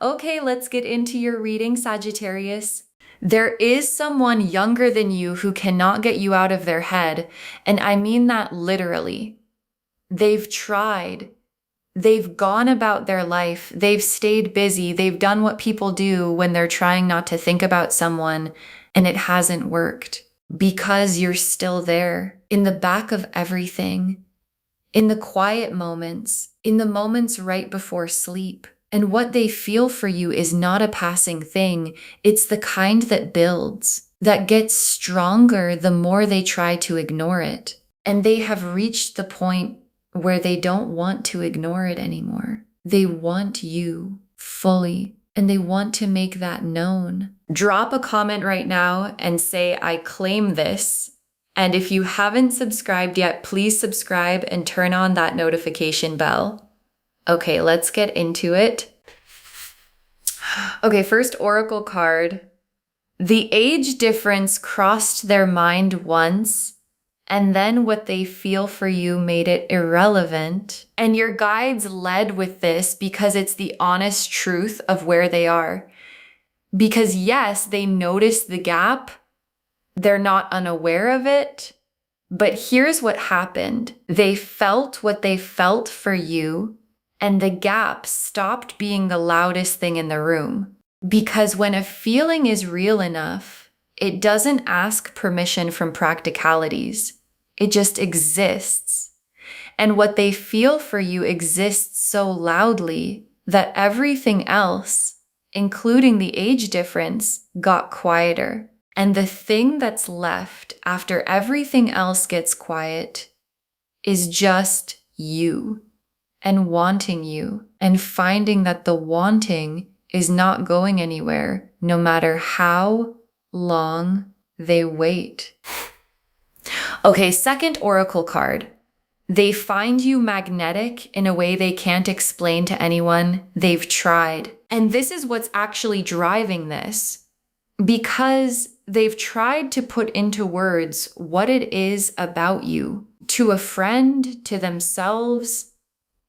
Okay, let's get into your reading, Sagittarius. There is someone younger than you who cannot get you out of their head, and I mean that literally. They've tried. They've gone about their life. They've stayed busy. They've done what people do when they're trying not to think about someone, and it hasn't worked because you're still there in the back of everything, in the quiet moments, in the moments right before sleep. And what they feel for you is not a passing thing. It's the kind that builds, that gets stronger the more they try to ignore it. And they have reached the point where they don't want to ignore it anymore. They want you fully, and they want to make that known. Drop a comment right now and say, I claim this. And if you haven't subscribed yet, please subscribe and turn on that notification bell. Okay, let's get into it. Okay, first oracle card. The age difference crossed their mind once, and then what they feel for you made it irrelevant. And your guides led with this because it's the honest truth of where they are. Because yes, they noticed the gap. They're not unaware of it. But here's what happened. They felt what they felt for you, and the gap stopped being the loudest thing in the room. Because when a feeling is real enough, it doesn't ask permission from practicalities. It just exists. And what they feel for you exists so loudly that everything else, including the age difference, got quieter. And the thing that's left after everything else gets quiet is just you. And wanting you, and finding that the wanting is not going anywhere, no matter how long they wait. Okay, second oracle card. They find you magnetic in a way they can't explain to anyone. They've tried. And this is what's actually driving this. Because they've tried to put into words what it is about you, to a friend, to themselves,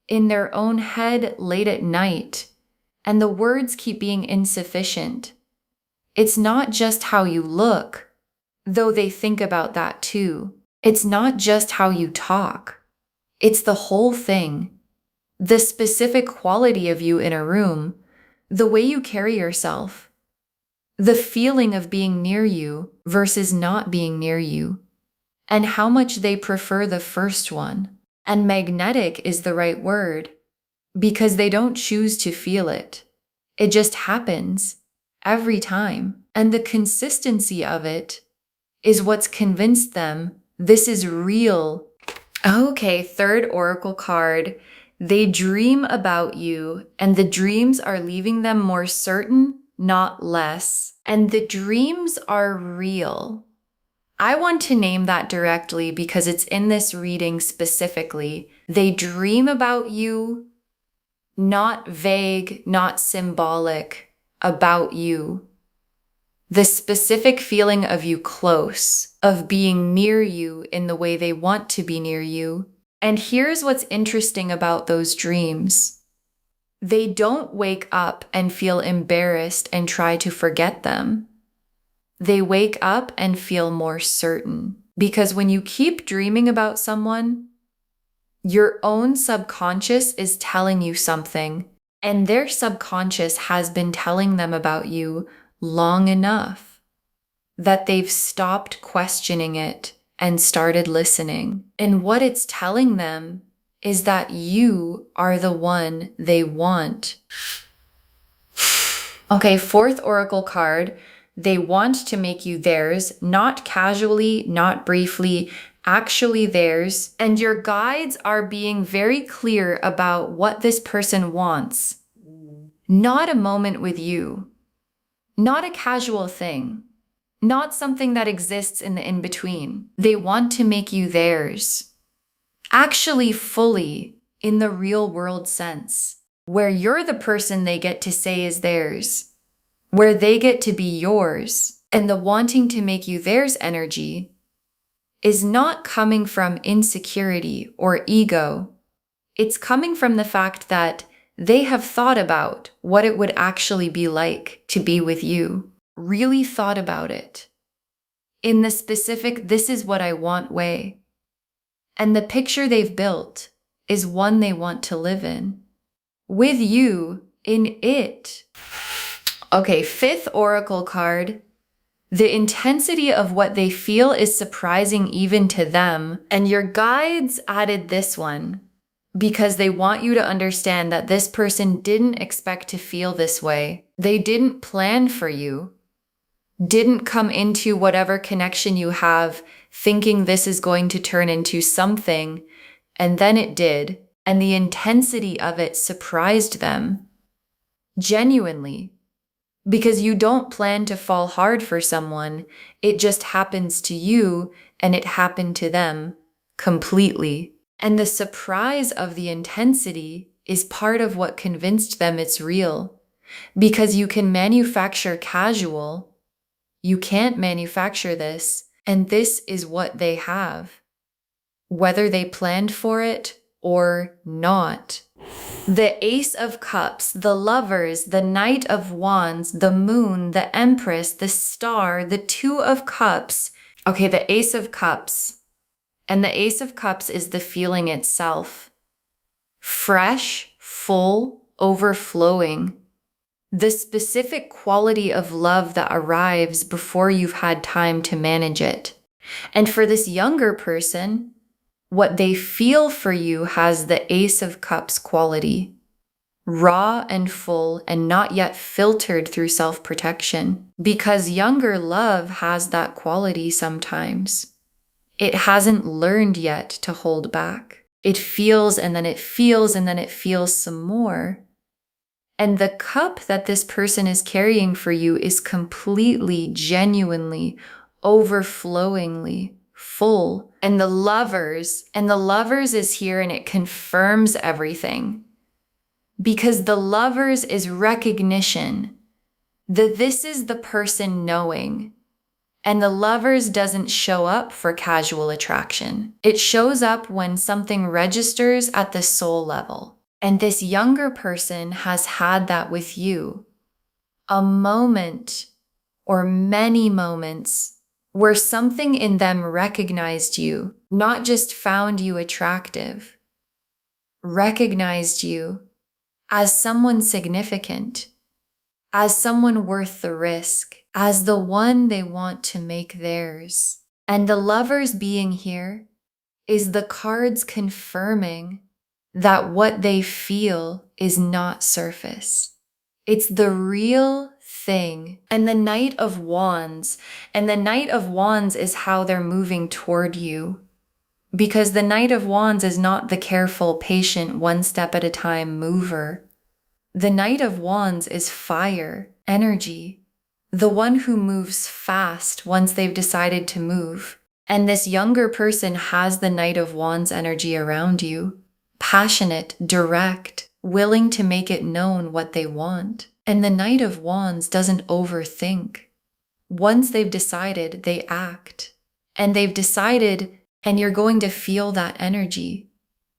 in their own head late at night, and the words keep being insufficient. It's not just how you look, though they think about that too. It's not just how you talk. It's the whole thing. The specific quality of you in a room, the way you carry yourself, the feeling of being near you versus not being near you, and how much they prefer the first one. And magnetic is the right word because they don't choose to feel it. It just happens every time. And the consistency of it is what's convinced them this is real. Okay, third oracle card. They dream about you, and the dreams are leaving them more certain, not less. And the dreams are real. I want to name that directly because it's in this reading specifically. They dream about you, not vague, not symbolic, about you. The specific feeling of you close, of being near you in the way they want to be near you. And here's what's interesting about those dreams. They don't wake up and feel embarrassed and try to forget them. They wake up and feel more certain. Because when you keep dreaming about someone, your own subconscious is telling you something, and their subconscious has been telling them about you long enough that they've stopped questioning it and started listening. And what it's telling them is that you are the one they want. Okay, fourth oracle card. They want to make you theirs, not casually, not briefly, actually theirs. And your guides are being very clear about what this person wants. Not a moment with you. Not a casual thing. Not something that exists in the in-between. They want to make you theirs. Actually fully, in the real world sense, where you're the person they get to say is theirs. Where they get to be yours, and the wanting to make you theirs energy is not coming from insecurity or ego. It's coming from the fact that they have thought about what it would actually be like to be with you. Really thought about it. In the specific, this is what I want way. And the picture they've built is one they want to live in. With you in it. Okay, fifth oracle card. The intensity of what they feel is surprising even to them. And your guides added this one because they want you to understand that this person didn't expect to feel this way. They didn't plan for you, didn't come into whatever connection you have thinking this is going to turn into something, and then it did. And the intensity of it surprised them. Genuinely. Because you don't plan to fall hard for someone, it just happens to you and it happened to them completely. And the surprise of the intensity is part of what convinced them it's real. Because you can manufacture casual, you can't manufacture this, and this is what they have. Whether they planned for it or not. The Ace of Cups, the Lovers, the Knight of Wands, the Moon, the Empress, the Star, the Two of Cups. Okay, the Ace of Cups. And the Ace of Cups is the feeling itself. Fresh, full, overflowing. The specific quality of love that arrives before you've had time to manage it. And for this younger person, what they feel for you has the Ace of Cups quality. Raw and full and not yet filtered through self-protection. Because younger love has that quality sometimes. It hasn't learned yet to hold back. It feels and then it feels and then it feels some more. And the cup that this person is carrying for you is completely, genuinely, overflowingly full. And the lovers is here and it confirms everything. Because the lovers is recognition that this is the person knowing. And the lovers doesn't show up for casual attraction. It shows up when something registers at the soul level. And this younger person has had that with you. A moment or many moments where something in them recognized you, not just found you attractive, recognized you as someone significant, as someone worth the risk, as the one they want to make theirs. And the lovers being here is the cards confirming that what they feel is not surface. It's the real thing. And the Knight of Wands, is how they're moving toward you. Because the Knight of Wands is not the careful, patient, one step at a time mover. The Knight of Wands is fire, energy, the one who moves fast once they've decided to move. And this younger person has the Knight of Wands energy around you. Passionate, direct, willing to make it known what they want. And the Knight of Wands doesn't overthink. Once they've decided, they act. And they've decided, and you're going to feel that energy.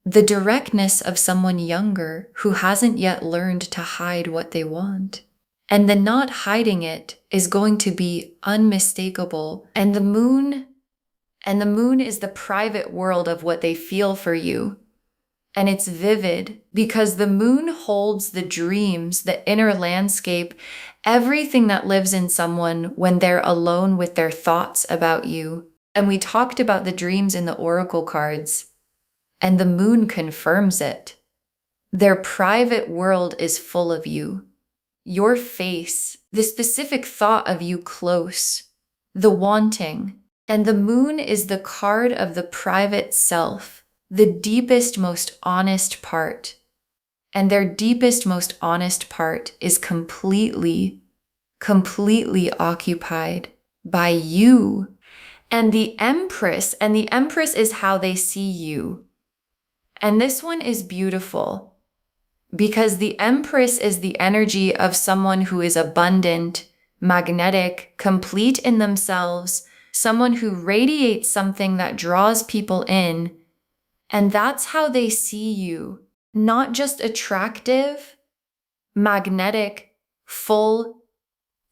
The directness of someone younger who hasn't yet learned to hide what they want. And the not hiding it is going to be unmistakable. And the moon is the private world of what they feel for you. And it's vivid because the moon holds the dreams, the inner landscape, everything that lives in someone when they're alone with their thoughts about you. And we talked about the dreams in the oracle cards, and the moon confirms it. Their private world is full of you. Your face, the specific thought of you close, the wanting. And the moon is the card of the private self. The deepest, most honest part. And their deepest, most honest part is completely occupied by you. And the Empress is how they see you. And this one is beautiful because the Empress is the energy of someone who is abundant, magnetic, complete in themselves, someone who radiates something that draws people in. And that's how they see you. not just attractive, magnetic, full,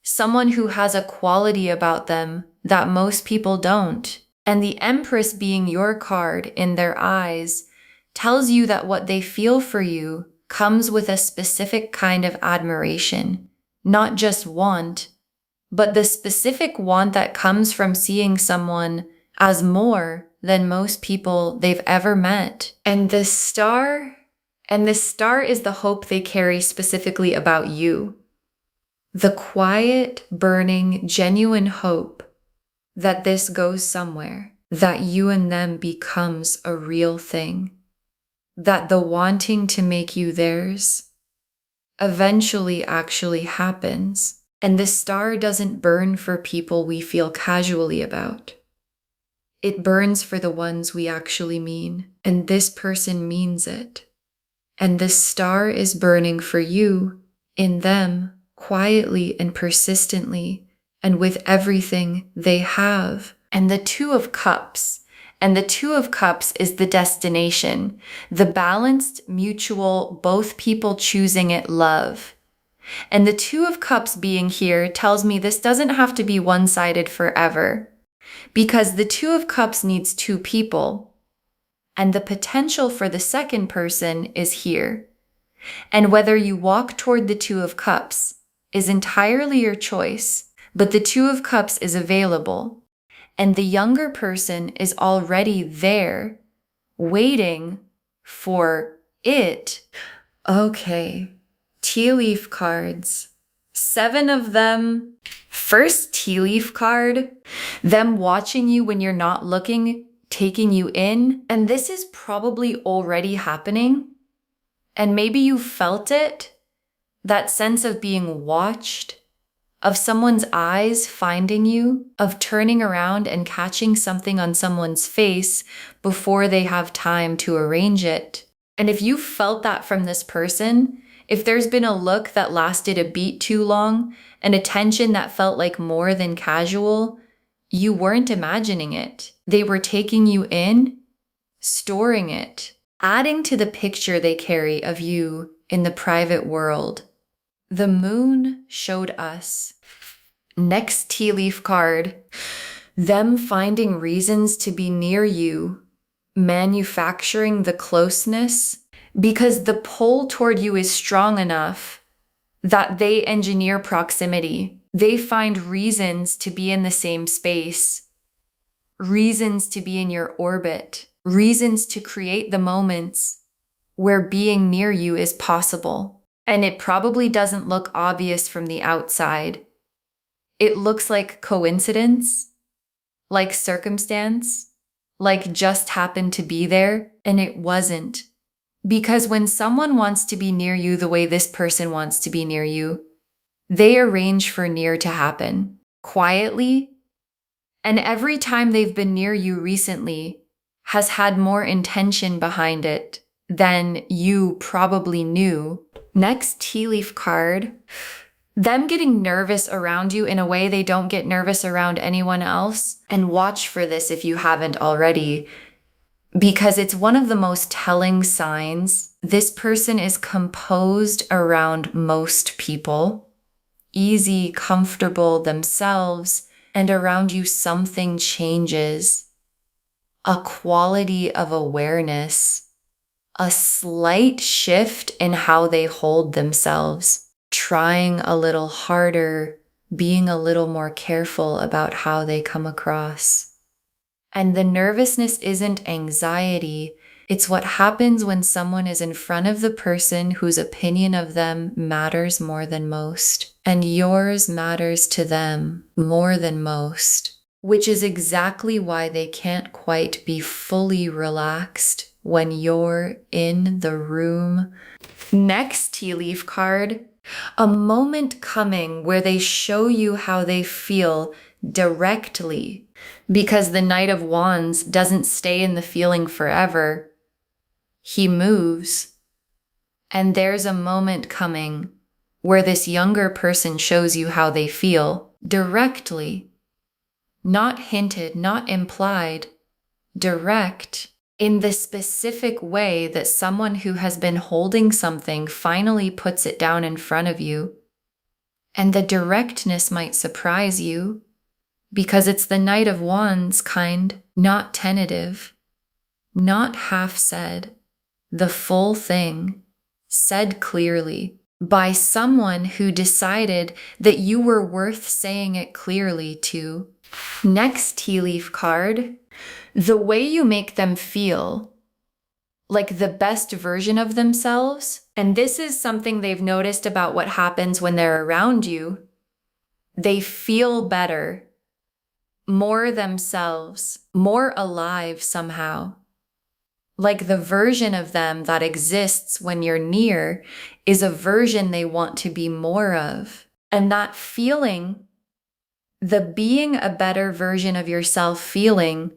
someone who has a quality about them that most people don't. And the Empress being your card in their eyes tells you that what they feel for you comes with a specific kind of admiration, not just want, but the specific want that comes from seeing someone as more than most people they've ever met. And this star is the hope they carry specifically about you. The quiet, burning, genuine hope that this goes somewhere, that you and them becomes a real thing, that the wanting to make you theirs eventually actually happens. And the star doesn't burn for people we feel casually about. It burns for the ones we actually mean, and this person means it. And this star is burning for you, in them, quietly and persistently, and with everything they have. And the Two of Cups. And the Two of Cups is the destination, the balanced, mutual, both people choosing it love. And the Two of Cups being here tells me this doesn't have to be one-sided forever, because the Two of Cups needs two people, and the potential for the second person is here. And whether you walk toward the Two of Cups is entirely your choice, but the Two of Cups is available, and the younger person is already there, waiting for it. Okay, tea leaf cards. 7 of them. First tea leaf card, them watching you when you're not looking, taking you in. And this is probably already happening. And maybe you felt it, that sense of being watched, of someone's eyes finding you, of turning around and catching something on someone's face before they have time to arrange it. And if you felt that from this person, if there's been a look that lasted a beat too long, an attention that felt like more than casual, you weren't imagining it. They were taking you in, storing it, adding to the picture they carry of you in the private world. The moon showed us. Next tea leaf card, them finding reasons to be near you, manufacturing the closeness, because the pull toward you is strong enough that they engineer proximity. They find reasons to be in the same space, reasons to be in your orbit, reasons to create the moments where being near you is possible. And it probably doesn't look obvious from the outside. It looks like coincidence, like circumstance, like just happened to be there, and it wasn't. Because when someone wants to be near you the way this person wants to be near you, they arrange for near to happen, quietly, and every time they've been near you recently has had more intention behind it than you probably knew. Next tea leaf card, them getting nervous around you in a way they don't get nervous around anyone else. And watch for this if you haven't already, because it's one of the most telling signs. This person is composed around most people, easy, comfortable themselves, and around you something changes. A quality of awareness, a slight shift in how they hold themselves, trying a little harder, being a little more careful about how they come across. And the nervousness isn't anxiety. It's what happens when someone is in front of the person whose opinion of them matters more than most, and yours matters to them more than most, which is exactly why they can't quite be fully relaxed when you're in the room. Next tea leaf card, a moment coming where they show you how they feel directly, because the Knight of Wands doesn't stay in the feeling forever. He moves. And there's a moment coming where this younger person shows you how they feel directly. Not hinted, not implied, direct. in the specific way that someone who has been holding something finally puts it down in front of you. And the directness might surprise you because it's the Knight of Wands kind, not tentative, not half said, the full thing, said clearly by someone who decided that you were worth saying it clearly to. Next tea leaf card, the way you make them feel like the best version of themselves. And this is something they've noticed about what happens when they're around you. They feel better, more themselves, more alive somehow. Like the version of them that exists when you're near is a version they want to be more of. And that feeling, the being a better version of yourself feeling,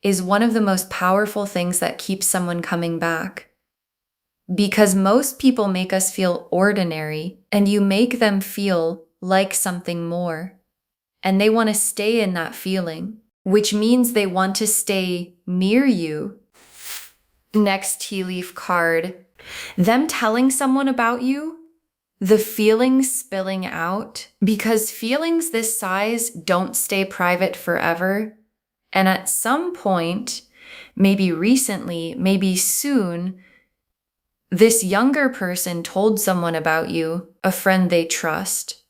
is one of the most powerful things that keeps someone coming back. Because most people make us feel ordinary, and you make them feel like something more. And they want to stay in that feeling, which means they want to stay near you. Next tea leaf card, them telling someone about you, the feelings spilling out, because feelings this size don't stay private forever. And at some point, maybe recently, maybe soon, this younger person told someone about you, a friend they trust,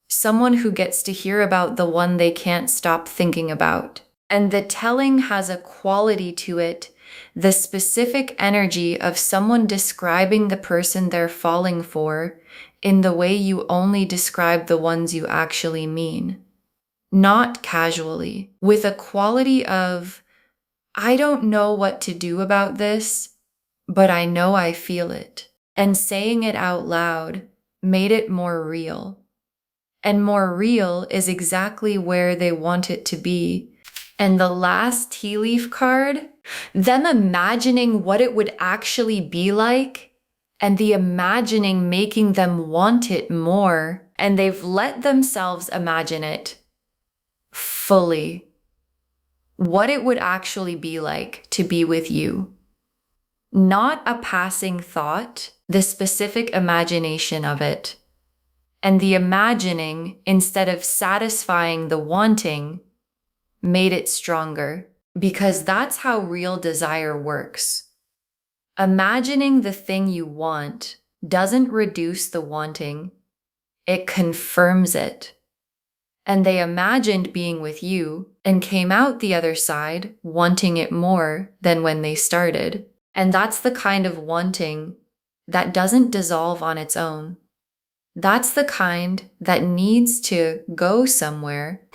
someone who gets to hear about the one they can't stop thinking about. And the telling has a quality to it, the specific energy of someone describing the person they're falling for in the way you only describe the ones you actually mean. Not casually, with a quality of, I don't know what to do about this, but I know I feel it. And saying it out loud made it more real. And more real is exactly where they want it to be. And the last tea leaf card, them imagining what it would actually be like, and the imagining making them want it more, and they've let themselves imagine it fully, what it would actually be like to be with you. Not a passing thought, the specific imagination of it. And the imagining, instead of satisfying the wanting, made it stronger, because that's how real desire works. Imagining the thing you want doesn't reduce the wanting, it confirms it. And they imagined being with you and came out the other side wanting it more than when they started. And that's the kind of wanting that doesn't dissolve on its own. That's the kind that needs to go somewhere.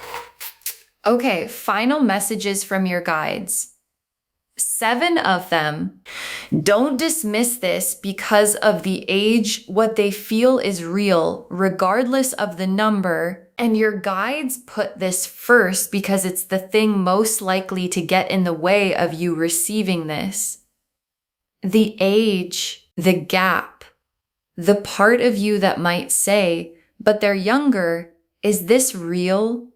Okay, final messages from your guides. 7 of them. Don't dismiss this because of the age. What they feel is real, regardless of the number. And your guides put this first because it's the thing most likely to get in the way of you receiving this. The age, the gap, the part of you that might say, but they're younger, is this real?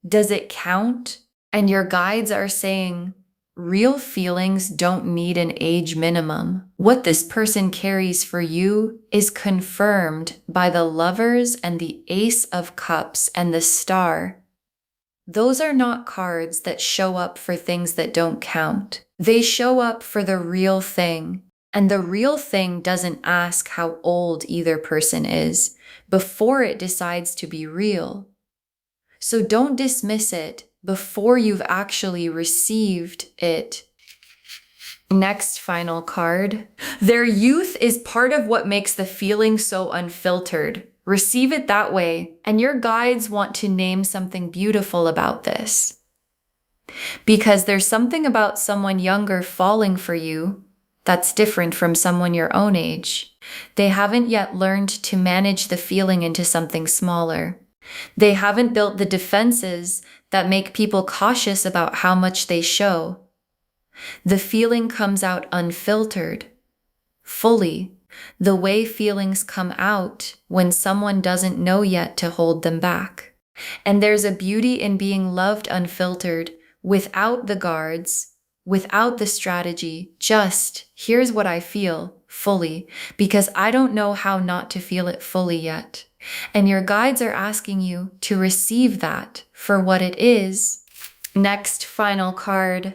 Does it count? And your guides are saying, real feelings don't need an age minimum. What this person carries for you is confirmed by the Lovers and the Ace of Cups and the Star. Those are not cards that show up for things that don't count. They show up for the real thing. And the real thing doesn't ask how old either person is before it decides to be real. So don't dismiss it before you've actually received it. Next final card. Their youth is part of what makes the feeling so unfiltered. Receive it that way, and your guides want to name something beautiful about this. Because there's something about someone younger falling for you that's different from someone your own age. They haven't yet learned to manage the feeling into something smaller. They haven't built the defenses that make people cautious about how much they show. The feeling comes out unfiltered, fully, the way feelings come out when someone doesn't know yet to hold them back. And there's a beauty in being loved unfiltered, without the guards, without the strategy, just here's what I feel fully, because I don't know how not to feel it fully yet. And your guides are asking you to receive that for what it is. Next, final card.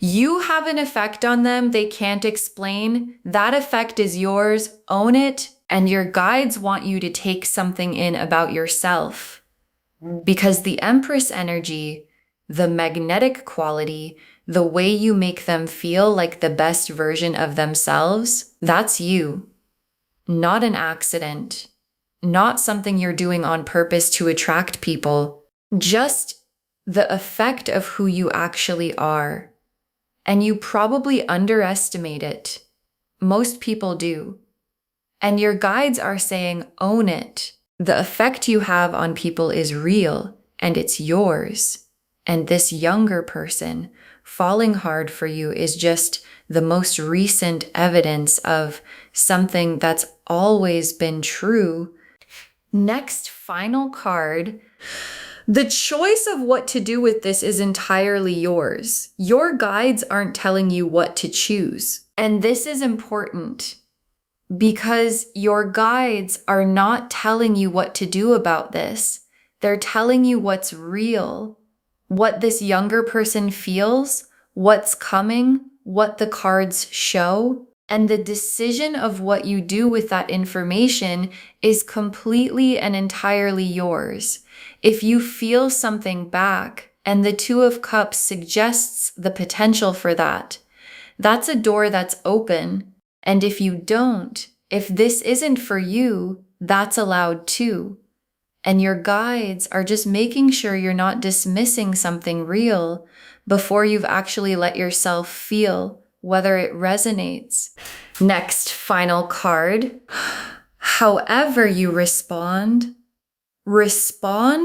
You have an effect on them they can't explain. That effect is yours. Own it. And your guides want you to take something in about yourself. Because the Empress energy, the magnetic quality, the way you make them feel like the best version of themselves, that's you. Not an accident. Not something you're doing on purpose to attract people. Just the effect of who you actually are. And you probably underestimate it. Most people do. And your guides are saying, own it. The effect you have on people is real, and it's yours. And this younger person falling hard for you is just the most recent evidence of something that's always been true. Next, final card. The choice of what to do with this is entirely yours. Your guides aren't telling you what to choose. And this is important because your guides are not telling you what to do about this. They're telling you what's real, what this younger person feels, what's coming, what the cards show. And the decision of what you do with that information is completely and entirely yours. If you feel something back, and the Two of Cups suggests the potential for that, that's a door that's open. And if you don't, if this isn't for you, that's allowed too. And your guides are just making sure you're not dismissing something real before you've actually let yourself feel whether it resonates. Next, final card. However you respond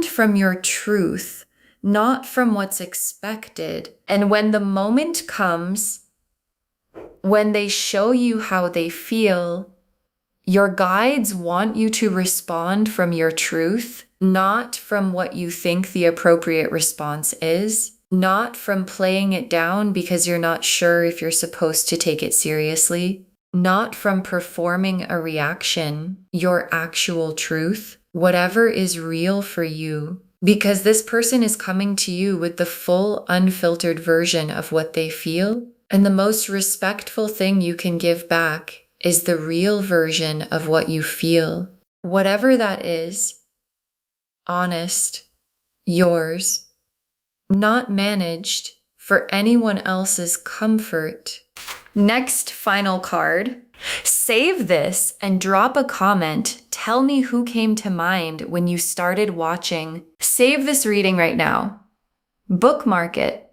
from your truth, not from what's expected. And when the moment comes, when they show you how they feel, your guides want you to respond from your truth, not from what you think the appropriate response is. Not from playing it down because you're not sure if you're supposed to take it seriously. Not from performing a reaction, your actual truth, whatever is real for you. Because this person is coming to you with the full, unfiltered version of what they feel. And the most respectful thing you can give back is the real version of what you feel. Whatever that is, honest, yours. Not managed for anyone else's comfort. Next, final card. Save this and drop a comment. Tell me who came to mind when you started watching. Save this reading right now. Bookmark it.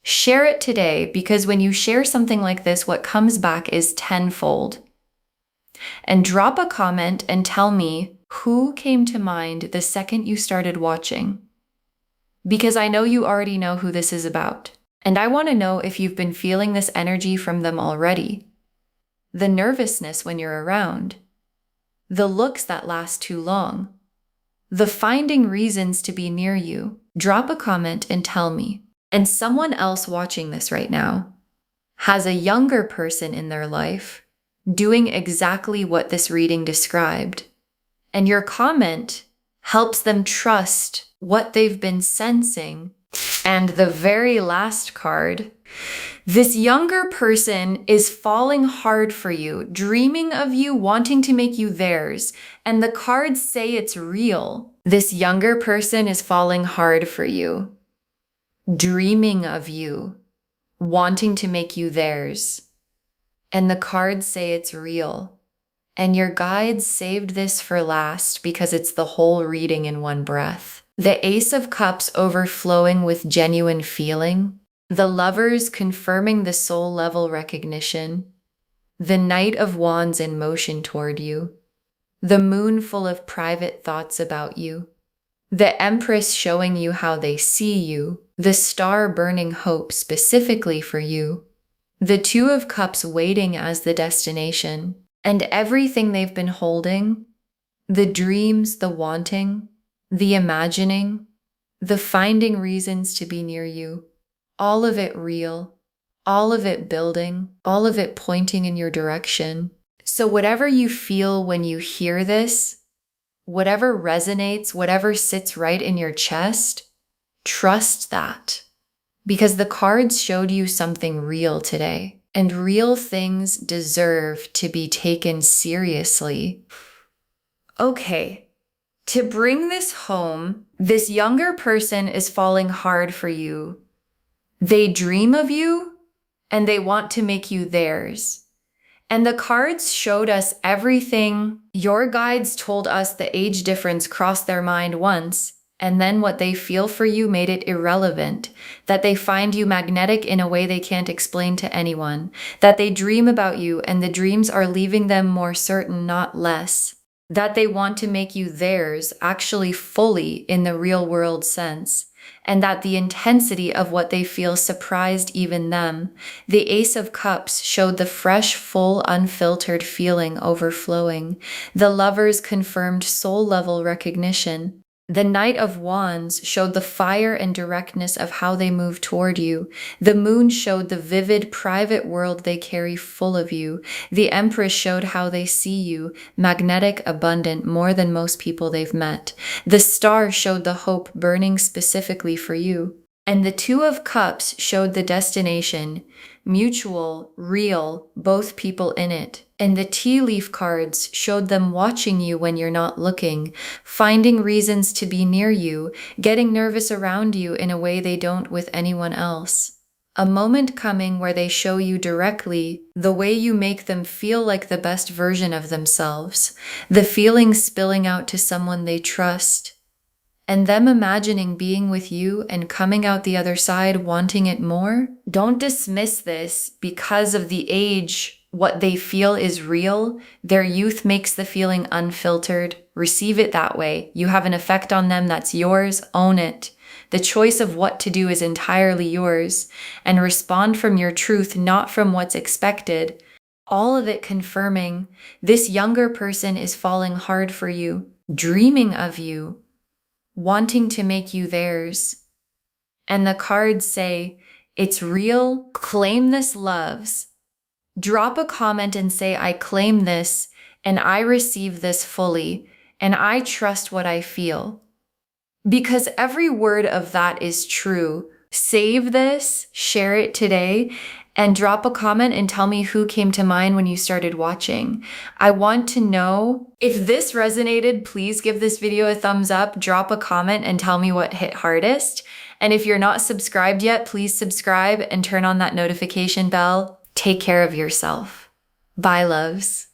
Share it today, because when you share something like this, what comes back is tenfold. And drop a comment and tell me who came to mind the second you started watching. Because I know you already know who this is about. And I want to know if you've been feeling this energy from them already. The nervousness when you're around. The looks that last too long. The finding reasons to be near you. Drop a comment and tell me. And someone else watching this right now has a younger person in their life doing exactly what this reading described. And your comment helps them trust what they've been sensing. And the very last card, this younger person is falling hard for you, dreaming of you, wanting to make you theirs. And the cards say it's real. This younger person is falling hard for you, dreaming of you, wanting to make you theirs. And the cards say it's real. And your guides saved this for last because it's the whole reading in one breath. The Ace of Cups overflowing with genuine feeling. The Lovers confirming the soul level recognition. The Knight of Wands in motion toward you. The Moon full of private thoughts about you. The Empress showing you how they see you. The Star burning hope specifically for you. The Two of Cups waiting as the destination. And everything they've been holding. The dreams, the wanting, the imagining, the finding reasons to be near you. All of it real. all of it building, all of it pointing in your direction. So whatever you feel when you hear this, whatever resonates, whatever sits right in your chest, trust that. Because the cards showed you something real today, and real things deserve to be taken seriously. Okay, to bring this home, this younger person is falling hard for you. They dream of you, and they want to make you theirs. And the cards showed us everything. Your guides told us the age difference crossed their mind once, and then what they feel for you made it irrelevant, that they find you magnetic in a way they can't explain to anyone, that they dream about you and the dreams are leaving them more certain, not less, that they want to make you theirs, actually fully in the real world sense, and that the intensity of what they feel surprised even them. The Ace of Cups showed the fresh, full, unfiltered feeling overflowing. The Lovers confirmed soul-level recognition. The Knight of Wands showed the fire and directness of how they move toward you. The Moon showed the vivid, private world they carry full of you. The Empress showed how they see you, magnetic, abundant, more than most people they've met. The Star showed the hope burning specifically for you. And the Two of Cups showed the destination, mutual, real, both people in it. And the tea leaf cards showed them watching you when you're not looking, finding reasons to be near you, getting nervous around you in a way they don't with anyone else. A moment coming where they show you directly the way you make them feel like the best version of themselves, the feelings spilling out to someone they trust, and them imagining being with you and coming out the other side wanting it more. Don't dismiss this because of the age. What they feel is real. Their youth makes the feeling unfiltered. Receive it that way. You have an effect on them that's yours. Own it. The choice of what to do is entirely yours. And respond from your truth, not from what's expected. All of it confirming this younger person is falling hard for you, dreaming of you, wanting to make you theirs. And the cards say, it's real. Claim this, loves. Drop a comment and say, I claim this and I receive this fully and I trust what I feel. Because every word of that is true. Save this, share it today, and drop a comment and tell me who came to mind when you started watching. I want to know. If this resonated, please give this video a thumbs up, drop a comment and tell me what hit hardest. And if you're not subscribed yet, please subscribe and turn on that notification bell. Take care of yourself. Bye, loves.